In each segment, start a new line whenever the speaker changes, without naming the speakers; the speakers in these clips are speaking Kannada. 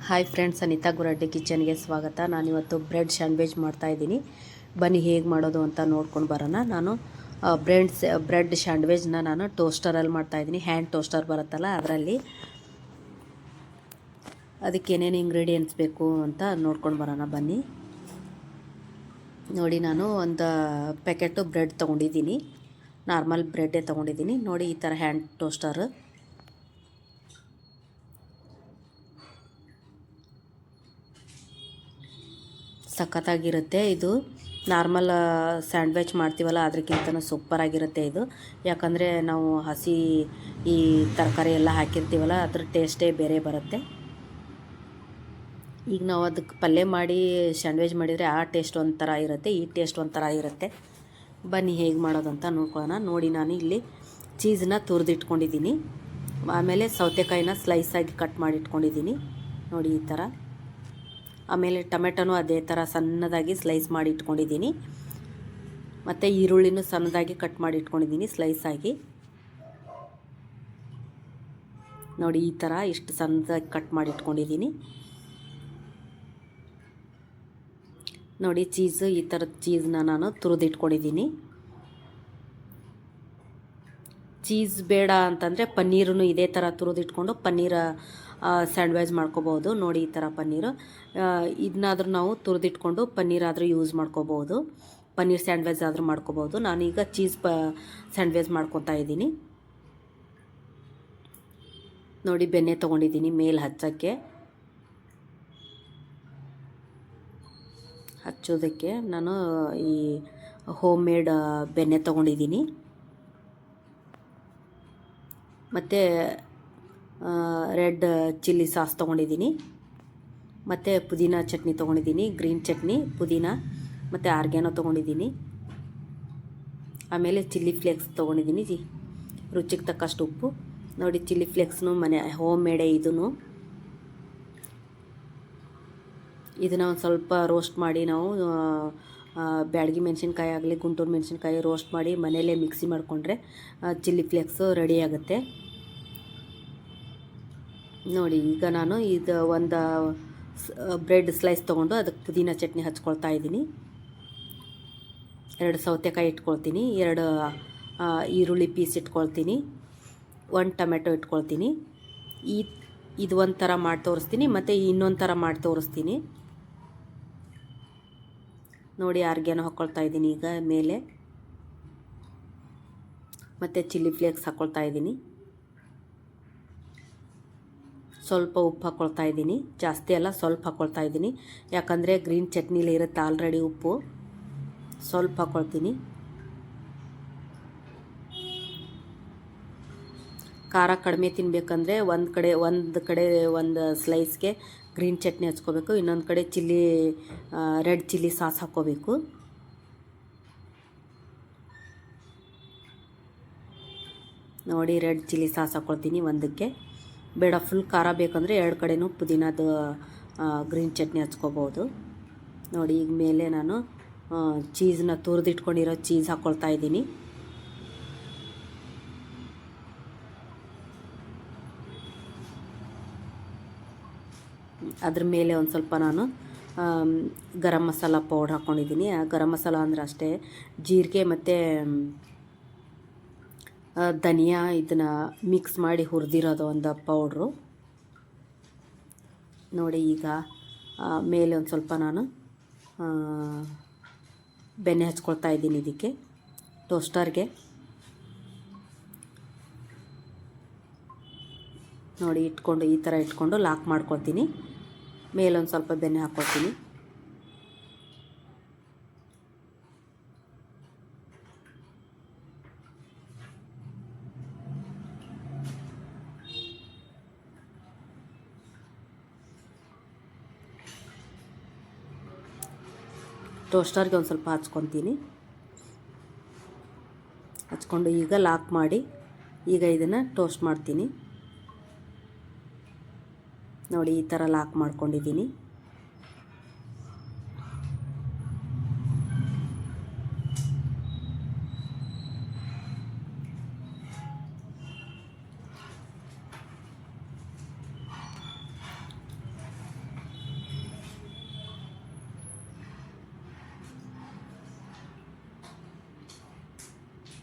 ಹಾಯ್ ಫ್ರೆಂಡ್ಸ್, ಅನಿತಾ ಗುರಡ್ಡಿ ಕಿಚನ್ಗೆ ಸ್ವಾಗತ. ನಾನಿವತ್ತು ಬ್ರೆಡ್ ಸ್ಯಾಂಡ್ವಿಚ್ ಮಾಡ್ತಾಯಿದ್ದೀನಿ. ಬನ್ನಿ ಹೇಗೆ ಮಾಡೋದು ಅಂತ ನೋಡ್ಕೊಂಡು ಬರೋಣ. ನಾನು ಬ್ರೆಡ್ ಸ್ಯಾಂಡ್ವಿಚ್ನ ನಾನು ಟೋಸ್ಟರಲ್ಲಿ ಮಾಡ್ತಾಯಿದ್ದೀನಿ. ಹ್ಯಾಂಡ್ ಟೋಸ್ಟರ್ ಬರುತ್ತಲ್ಲ ಅದರಲ್ಲಿ. ಅದಕ್ಕೆ ಏನೇನು ಇಂಗ್ರೀಡಿಯೆಂಟ್ಸ್ ಬೇಕು ಅಂತ ನೋಡ್ಕೊಂಡು ಬರೋಣ ಬನ್ನಿ. ನೋಡಿ, ನಾನು ಒಂದು ಪ್ಯಾಕೆಟು ಬ್ರೆಡ್ ತೊಗೊಂಡಿದ್ದೀನಿ. ನಾರ್ಮಲ್ ಬ್ರೆಡ್ಡೇ ತೊಗೊಂಡಿದ್ದೀನಿ. ನೋಡಿ, ಈ ಥರ ಹ್ಯಾಂಡ್ ಟೋಸ್ಟರ್ ಸಖತ್ತಾಗಿರುತ್ತೆ. ಇದು ನಾರ್ಮಲ್ ಸ್ಯಾಂಡ್ವಿಚ್ ಮಾಡ್ತೀವಲ್ಲ ಅದಕ್ಕಿಂತನೂ ಸೂಪರಾಗಿರುತ್ತೆ ಇದು. ಯಾಕಂದರೆ ನಾವು ಹಸಿ ಈ ತರಕಾರಿ ಎಲ್ಲ ಹಾಕಿರ್ತೀವಲ್ಲ ಅದ್ರ ಟೇಸ್ಟೇ ಬೇರೆ ಬರುತ್ತೆ. ಈಗ ನಾವು ಅದಕ್ಕೆ ಪಲ್ಯ ಮಾಡಿ ಸ್ಯಾಂಡ್ವಿಚ್ ಮಾಡಿದರೆ ಆ ಟೇಸ್ಟ್ ಒಂಥರ ಇರುತ್ತೆ, ಈ ಟೇಸ್ಟ್ ಒಂಥರ ಇರುತ್ತೆ. ಬನ್ನಿ ಹೇಗೆ ಮಾಡೋದಂತ ನೋಡ್ಕೊಳ್ಳೋಣ. ನೋಡಿ, ನಾನು ಇಲ್ಲಿ ಚೀಸನ್ನ ತುರಿದಿಟ್ಕೊಂಡಿದ್ದೀನಿ. ಆಮೇಲೆ ಸೌತೆಕಾಯಿನ ಸ್ಲೈಸಾಗಿ ಕಟ್ ಮಾಡಿ ಇಟ್ಕೊಂಡಿದ್ದೀನಿ. ನೋಡಿ ಈ ಥರ. ಆಮೇಲೆ ಟೊಮೆಟೊನೂ ಅದೇ ಥರ ಸಣ್ಣದಾಗಿ ಸ್ಲೈಸ್ ಮಾಡಿ ಇಟ್ಕೊಂಡಿದ್ದೀನಿ. ಮತ್ತು ಈರುಳ್ಳಿನೂ ಸಣ್ಣದಾಗಿ ಕಟ್ ಮಾಡಿ ಇಟ್ಕೊಂಡಿದ್ದೀನಿ ಸ್ಲೈಸಾಗಿ. ನೋಡಿ ಈ ಥರ ಇಷ್ಟು ಸಣ್ಣದಾಗಿ ಕಟ್ ಮಾಡಿ ಇಟ್ಕೊಂಡಿದ್ದೀನಿ. ನೋಡಿ, ಚೀಸು ಈ ಥರದ ಚೀಸನ್ನ ನಾನು ತುರಿದಿಟ್ಕೊಂಡಿದ್ದೀನಿ. ಚೀಸ್ ಬೇಡ ಅಂತಂದರೆ ಪನ್ನೀರನ್ನು ಇದೇ ಥರ ತುರಿದಿಟ್ಕೊಂಡು ಪನ್ನೀರ ಸ್ಯಾಂಡ್ವಿಚ್ ಮಾಡ್ಕೋಬೋದು. ನೋಡಿ ಈ ಥರ ಪನ್ನೀರು ಇದನ್ನಾದರೂ ನಾವು ತುರಿದಿಟ್ಕೊಂಡು ಪನ್ನೀರಾದರೂ ಯೂಸ್ ಮಾಡ್ಕೋಬೋದು. ಪನ್ನೀರ್ ಸ್ಯಾಂಡ್ವಿಚ್ ಆದರೂ ಮಾಡ್ಕೋಬೋದು. ನಾನೀಗ ಚೀಸ್ ಸ್ಯಾಂಡ್ವಿಚ್ ಮಾಡ್ಕೊತಾ ಇದ್ದೀನಿ. ನೋಡಿ, ಬೆಣ್ಣೆ ತೊಗೊಂಡಿದ್ದೀನಿ ಮೇಲೆ ಹಚ್ಚೋದಕ್ಕೆ ನಾನು ಈ ಹೋಮ್ ಮೇಡ್ ಬೆಣ್ಣೆ ತೊಗೊಂಡಿದ್ದೀನಿ. ಮತ್ತು ರೆಡ್ ಚಿಲ್ಲಿ ಸಾಸ್ ತೊಗೊಂಡಿದ್ದೀನಿ. ಮತ್ತು ಪುದೀನ ಚಟ್ನಿ ತೊಗೊಂಡಿದ್ದೀನಿ, ಗ್ರೀನ್ ಚಟ್ನಿ, ಪುದೀನ ಮತ್ತು ಆರ್ಗ್ಯಾನೋ ತೊಗೊಂಡಿದ್ದೀನಿ. ಆಮೇಲೆ ಚಿಲ್ಲಿ ಫ್ಲೇಕ್ಸ್ ತೊಗೊಂಡಿದ್ದೀನಿ, ರುಚಿಗೆ ತಕ್ಕಷ್ಟು ಉಪ್ಪು. ನೋಡಿ, ಚಿಲ್ಲಿ ಫ್ಲೇಕ್ಸ್ನು ಹೋಮ್ ಮೇಡೇ. ಇದನ್ನು ಒಂದು ಸ್ವಲ್ಪ ರೋಸ್ಟ್ ಮಾಡಿ ನಾವು ಬ್ಯಾಡಗಿ ಮೆಣಸಿನ್ಕಾಯಿ ಆಗಲಿ ಗುಂಟೂರು ಮೆಣಸಿನ್ಕಾಯಿ ರೋಸ್ಟ್ ಮಾಡಿ ಮನೆಯಲ್ಲೇ ಮಿಕ್ಸಿ ಮಾಡಿಕೊಂಡ್ರೆ ಚಿಲ್ಲಿ ಫ್ಲೇಕ್ಸು ರೆಡಿ ಆಗುತ್ತೆ. ನೋಡಿ, ಈಗ ನಾನು ಇದು ಒಂದು ಬ್ರೆಡ್ ಸ್ಲೈಸ್ ತೊಗೊಂಡು ಅದಕ್ಕೆ ಪುದೀನ ಚಟ್ನಿ ಹಚ್ಕೊಳ್ತಾ ಇದ್ದೀನಿ. 2 ಸೌತೆಕಾಯಿ ಇಟ್ಕೊಳ್ತೀನಿ, 2 ಈರುಳ್ಳಿ ಪೀಸ್ ಇಟ್ಕೊಳ್ತೀನಿ, 1 ಟೊಮೆಟೊ ಇಟ್ಕೊಳ್ತೀನಿ. ಇದು ಒಂದು ಥರ ಮಾಡಿ ತೋರಿಸ್ತೀನಿ ಮತ್ತು ಇನ್ನೊಂದು ಥರ ಮಾಡಿ ತೋರಿಸ್ತೀನಿ. ನೋಡಿ, ಆರ್ಗ್ಯಾನೋ ಹಾಕ್ಕೊಳ್ತಾ ಇದ್ದೀನಿ ಈಗ ಮೇಲೆ. ಮತ್ತು ಚಿಲ್ಲಿ ಫ್ಲೇಕ್ಸ್ ಹಾಕ್ಕೊಳ್ತಾ ಇದ್ದೀನಿ. ಸ್ವಲ್ಪ ಉಪ್ಪು ಹಾಕ್ಕೊಳ್ತಾ ಇದ್ದೀನಿ, ಜಾಸ್ತಿ ಅಲ್ಲ, ಸ್ವಲ್ಪ ಹಾಕ್ಕೊಳ್ತಾ ಇದ್ದೀನಿ. ಯಾಕಂದರೆ ಗ್ರೀನ್ ಚಟ್ನಿಲಿ ಇರುತ್ತೆ ಆಲ್ರೆಡಿ ಉಪ್ಪು. ಸ್ವಲ್ಪ ಹಾಕ್ಕೊಳ್ತೀನಿ. ಖಾರ ಕಡಿಮೆ ತಿನ್ನಬೇಕಂದ್ರೆ ಒಂದು ಕಡೆ ಒಂದು ಸ್ಲೈಸ್ಗೆ ಗ್ರೀನ್ ಚಟ್ನಿ ಹಚ್ಕೋಬೇಕು, ಇನ್ನೊಂದು ಕಡೆ ರೆಡ್ ಚಿಲ್ಲಿ ಸಾಸ್ ಹಾಕ್ಕೋಬೇಕು. ನೋಡಿ, ರೆಡ್ ಚಿಲ್ಲಿ ಸಾಸ್ ಹಾಕ್ಕೊಳ್ತೀನಿ ಒಂದಕ್ಕೆ. ಬೇಡ ಫುಲ್ ಖಾರ ಬೇಕಂದರೆ 2 ಕಡೆನೂ ಪುದೀನದ ಗ್ರೀನ್ ಚಟ್ನಿ ಹಚ್ಕೋಬೋದು. ನೋಡಿ, ಈಗ ಮೇಲೆ ನಾನು ಚೀಸನ್ನ ತುರಿದಿಟ್ಕೊಂಡಿರೋ ಚೀಸ್ ಹಾಕ್ಕೊಳ್ತಾ ಇದ್ದೀನಿ. ಅದ್ರ ಮೇಲೆ ಒಂದು ಸ್ವಲ್ಪ ನಾನು ಗರಂ ಮಸಾಲ ಪೌಡ್ರ್ ಹಾಕ್ಕೊಂಡಿದ್ದೀನಿ. ಗರಂ ಮಸಾಲ ಅಂದರೆ ಅಷ್ಟೇ, ಜೀರಿಗೆ ಮತ್ತು ಧನಿಯಾ ಇದನ್ನು ಮಿಕ್ಸ್ ಮಾಡಿ ಹುರಿದಿರೋದು ಒಂದು ಪೌಡ್ರು. ನೋಡಿ, ಈಗ ಮೇಲೆ ಒಂದು ಸ್ವಲ್ಪ ನಾನು ಬೆಣ್ಣೆ ಹಚ್ಕೊಳ್ತಾ ಇದ್ದೀನಿ ಇದಕ್ಕೆ ಟೋಸ್ಟರ್ಗೆ. ನೋಡಿ, ಈ ಥರ ಇಟ್ಕೊಂಡು ಲಾಕ್ ಮಾಡ್ಕೊಳ್ತೀನಿ. ಮೇಲೊಂದು ಸ್ವಲ್ಪ ಬೆಣ್ಣೆ ಹಾಕ್ಕೊಳ್ತೀನಿ. ಟೋಸ್ಟರ್ಗೆ ಒಂದು ಸ್ವಲ್ಪ ಹಚ್ಕೊಂಡು ಈಗ ಲಾಕ್ ಮಾಡಿ ಈಗ ಇದನ್ನು ಟೋಸ್ಟ್ ಮಾಡ್ತೀನಿ. ನೋಡಿ, ಈ ಥರ ಲಾಕ್ ಮಾಡ್ಕೊಂಡಿದ್ದೀನಿ.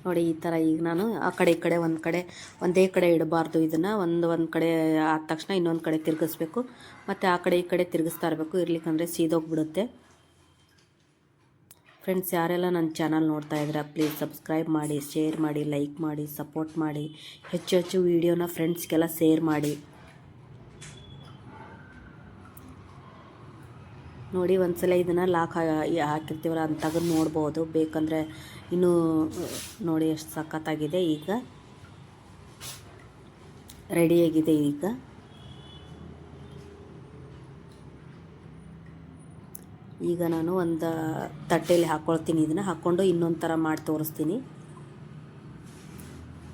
ನೋಡಿ ಈ ಥರ ಈಗ ನಾನು ಆ ಕಡೆ ಈ ಕಡೆ ಒಂದೇ ಕಡೆ ಇಡಬಾರ್ದು. ಇದನ್ನು ಒಂದು ಕಡೆ ಆದ ತಕ್ಷಣ ಇನ್ನೊಂದು ಕಡೆ ತಿರುಗಿಸ್ಬೇಕು, ಮತ್ತು ಆ ಕಡೆ ಈ ಕಡೆ ತಿರುಗಿಸ್ತಾ ಇರಬೇಕು, ಇರ್ಲಿಕ್ಕಂದರೆ ಸೀದೋಗ್ಬಿಡುತ್ತೆ. ಫ್ರೆಂಡ್ಸ್, ಯಾರೆಲ್ಲ ನನ್ನ ಚಾನಲ್ ನೋಡ್ತಾ ಇದ್ದೀರಾ ಪ್ಲೀಸ್ ಸಬ್ಸ್ಕ್ರೈಬ್ ಮಾಡಿ, ಶೇರ್ ಮಾಡಿ, ಲೈಕ್ ಮಾಡಿ, ಸಪೋರ್ಟ್ ಮಾಡಿ. ಹೆಚ್ಚು ವೀಡಿಯೋನ ಫ್ರೆಂಡ್ಸ್ಗೆಲ್ಲ ಶೇರ್ ಮಾಡಿ. ನೋಡಿ ಒಂದ್ಸಲ ಇದನ್ನು ಲಾಕ್ ಹಾಕಿರ್ತೀವಲ್ಲ ಅಂತ ತೆಗೆದು ನೋಡ್ಬೋದು. ಬೇಕಂದರೆ ಇನ್ನೂ ನೋಡಿ ಎಷ್ಟು ಸಖತ್ತಾಗಿದೆ. ಈಗ ರೆಡಿಯಾಗಿದೆ. ಈಗ ನಾನು ಒಂದು ತಟ್ಟೆಯಲ್ಲಿ ಹಾಕ್ಕೊಳ್ತೀನಿ. ಇದನ್ನು ಹಾಕ್ಕೊಂಡು ಇನ್ನೊಂದು ಥರ ಮಾಡಿ ತೋರಿಸ್ತೀನಿ.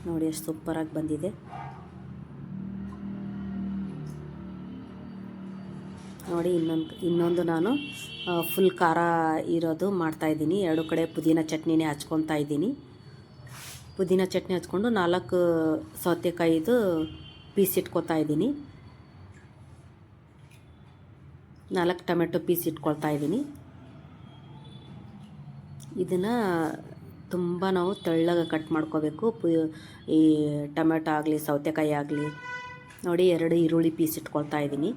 ನೋಡಿ ಎಷ್ಟು ಸೂಪರಾಗಿ ಬಂದಿದೆ. ನೋಡಿ ಇನ್ನೊಂದು ನಾನು ಫುಲ್ ಖಾರ ಇರೋದು ಮಾಡ್ತಾಯಿದ್ದೀನಿ. 2 ಕಡೆ ಪುದೀನ ಚಟ್ನಿನೇ ಹಚ್ಕೊತಾ ಇದ್ದೀನಿ. ಪುದೀನ ಚಟ್ನಿ ಹಚ್ಕೊಂಡು 4 ಸೌತೆಕಾಯಿದು ಪೀಸ್ ಇಟ್ಕೊತಾ ಇದ್ದೀನಿ. 4 ಟೊಮೆಟೊ ಪೀಸ್ ಇಟ್ಕೊಳ್ತಾ ಇದ್ದೀನಿ. ಇದನ್ನು ತುಂಬ ನಾವು ತೆಳ್ಳಗೆ ಕಟ್ ಮಾಡ್ಕೋಬೇಕು. ಈ ಟೊಮೆಟೊ ಆಗಲಿ ಸೌತೆಕಾಯಿ ಆಗಲಿ. ನೋಡಿ 2 ಈರುಳ್ಳಿ ಪೀಸ್ ಇಟ್ಕೊಳ್ತಾ ಇದ್ದೀನಿ.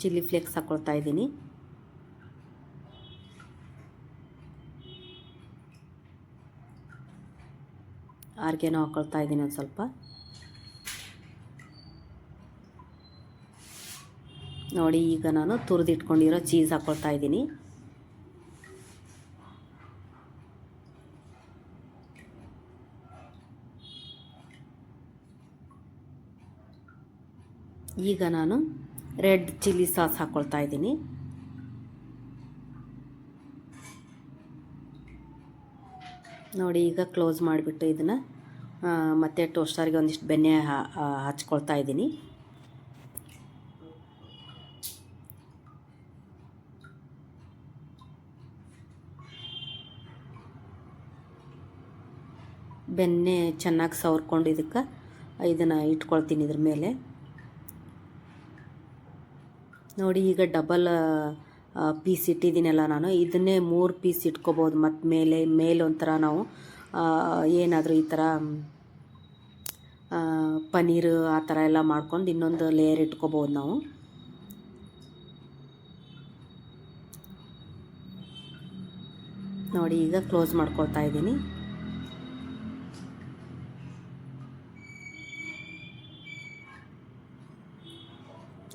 ಚಿಲ್ಲಿ ಫ್ಲೇಕ್ಸ್ ಹಾಕ್ಕೊಳ್ತಾ ಇದ್ದೀನಿ. ಆರ್ಗೆನೋ ಹಾಕ್ಕೊಳ್ತಾ ಇದ್ದೀನಿ ಒಂದು ಸ್ವಲ್ಪ. ನೋಡಿ ಈಗ ನಾನು ತುರಿದಿಟ್ಕೊಂಡಿರೋ ಚೀಸ್ ಹಾಕ್ಕೊಳ್ತಾ ಇದ್ದೀನಿ. ಈಗ ನಾನು ರೆಡ್ ಚಿಲ್ಲಿ ಸಾಸ್ ಹಾಕ್ಕೊಳ್ತಾ ಇದ್ದೀನಿ. ನೋಡಿ ಈಗ ಕ್ಲೋಸ್ ಮಾಡಿಬಿಟ್ಟು ಇದನ್ನು ಮತ್ತೆ ಟೋಸ್ಟರ್ಗೆ ಒಂದಿಷ್ಟು ಬೆಣ್ಣೆ ಹಚ್ಕೊಳ್ತಾ ಇದ್ದೀನಿ. ಬೆಣ್ಣೆ ಚೆನ್ನಾಗಿ ಸವರ್ಕೊಂಡು ಇದನ್ನು ಇಟ್ಕೊಳ್ತೀನಿ ಇದ್ರ ಮೇಲೆ. ನೋಡಿ ಈಗ ಡಬಲ್ ಪೀಸ್ ಇಟ್ಟಿದ್ದೀನಲ್ಲ ನಾನು, ಇದನ್ನೇ 3 ಪೀಸ್ ಇಟ್ಕೋಬೋದು. ಮತ್ತು ಮೇಲೆ ಒಂಥರ ನಾವು ಏನಾದರೂ ಈ ಥರ ಪನ್ನೀರು ಆ ಥರ ಎಲ್ಲ ಮಾಡ್ಕೊಂಡು ಇನ್ನೊಂದು ಲೇಯರ್ ಇಟ್ಕೋಬೋದು ನಾವು. ನೋಡಿ ಈಗ ಕ್ಲೋಸ್ ಮಾಡ್ಕೊಳ್ತಾ ಇದ್ದೀನಿ.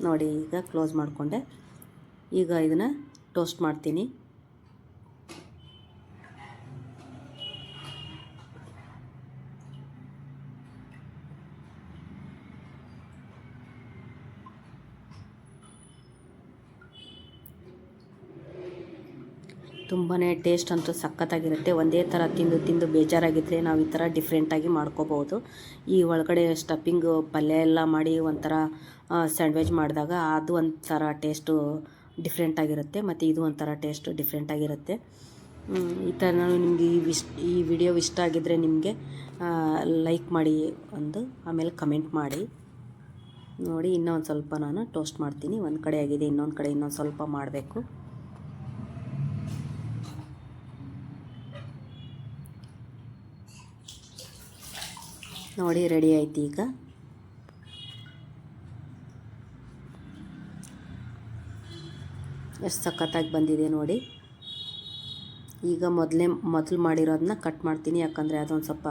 ನೋಡಿ ಈಗ ಕ್ಲೋಸ್ ಮಾಡಿಕೊಂಡೆ. ಈಗ ಇದನ್ನು ಟೋಸ್ಟ್ ಮಾಡ್ತೀನಿ. ತುಂಬಾ ಟೇಸ್ಟ್ ಅಂತೂ ಸಖತ್ತಾಗಿರುತ್ತೆ. ಒಂದೇ ಥರ ತಿಂದು ಬೇಜಾರಾಗಿದ್ದರೆ ನಾವು ಈ ಥರ ಡಿಫ್ರೆಂಟಾಗಿ ಮಾಡ್ಕೋಬೋದು. ಈ ಒಳಗಡೆ ಸ್ಟಫಿಂಗು ಪಲ್ಯ ಎಲ್ಲ ಮಾಡಿ ಒಂಥರ ಸ್ಯಾಂಡ್ವಿಚ್ ಮಾಡಿದಾಗ ಅದು ಒಂಥರ ಟೇಸ್ಟು ಡಿಫ್ರೆಂಟಾಗಿರುತ್ತೆ, ಮತ್ತು ಇದು ಒಂಥರ ಟೇಸ್ಟು ಡಿಫ್ರೆಂಟಾಗಿರುತ್ತೆ. ಈ ಥರ ನಾನು ನಿಮಗೆ ಈ ವಿಡಿಯೋ ಇಷ್ಟ ಆಗಿದ್ದರೆ ನಿಮಗೆ ಲೈಕ್ ಮಾಡಿ, ಆಮೇಲೆ ಕಮೆಂಟ್ ಮಾಡಿ. ನೋಡಿ ಇನ್ನೊಂದು ಸ್ವಲ್ಪ ನಾನು ಟೋಸ್ಟ್ ಮಾಡ್ತೀನಿ. ಒಂದು ಕಡೆ ಆಗಿದೆ, ಇನ್ನೊಂದು ಕಡೆ ಇನ್ನೊಂದು ಸ್ವಲ್ಪ ಮಾಡಬೇಕು. ನೋಡಿ ರೆಡಿ ಆಯ್ತು. ಈಗ ಎಷ್ಟು ಸಖತ್ತಾಗಿ ಬಂದಿದೆ ನೋಡಿ. ಈಗ ಮೊದಲು ಮಾಡಿರೋದನ್ನ ಕಟ್ ಮಾಡ್ತೀನಿ, ಯಾಕಂದರೆ ಅದೊಂದು ಸ್ವಲ್ಪ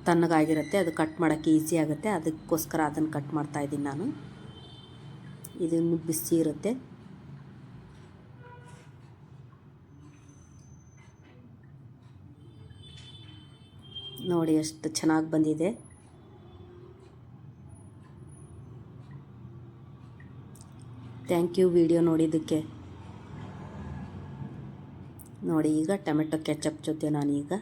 ತಣ್ಣಗಾಗಿರುತ್ತೆ, ಅದು ಕಟ್ ಮಾಡೋಕ್ಕೆ ಈಸಿ ಆಗುತ್ತೆ. ಅದಕ್ಕೋಸ್ಕರ ಅದನ್ನು ಕಟ್ ಮಾಡ್ತಾಯಿದ್ದೀನಿ ನಾನು. ಇದನ್ನು ಬಿಸಿ ಇರುತ್ತೆ. ನೋಡಿ ಎಷ್ಟು ಚೆನ್ನಾಗಿ ಬಂದಿದೆ. ಥ್ಯಾಂಕ್ ಯು ವಿಡಿಯೋ ನೋಡಿದ್ದಕ್ಕೆ. ನೋಡಿ ಈಗ ಟೊಮೆಟೊ ಕೆಚಪ್ ಜೊತೆ ನಾನೀಗ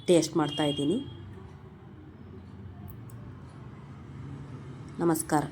ಟೇಸ್ಟ್ ಮಾಡ್ತಾಯಿದ್ದೀನಿ. ನಮಸ್ಕಾರ.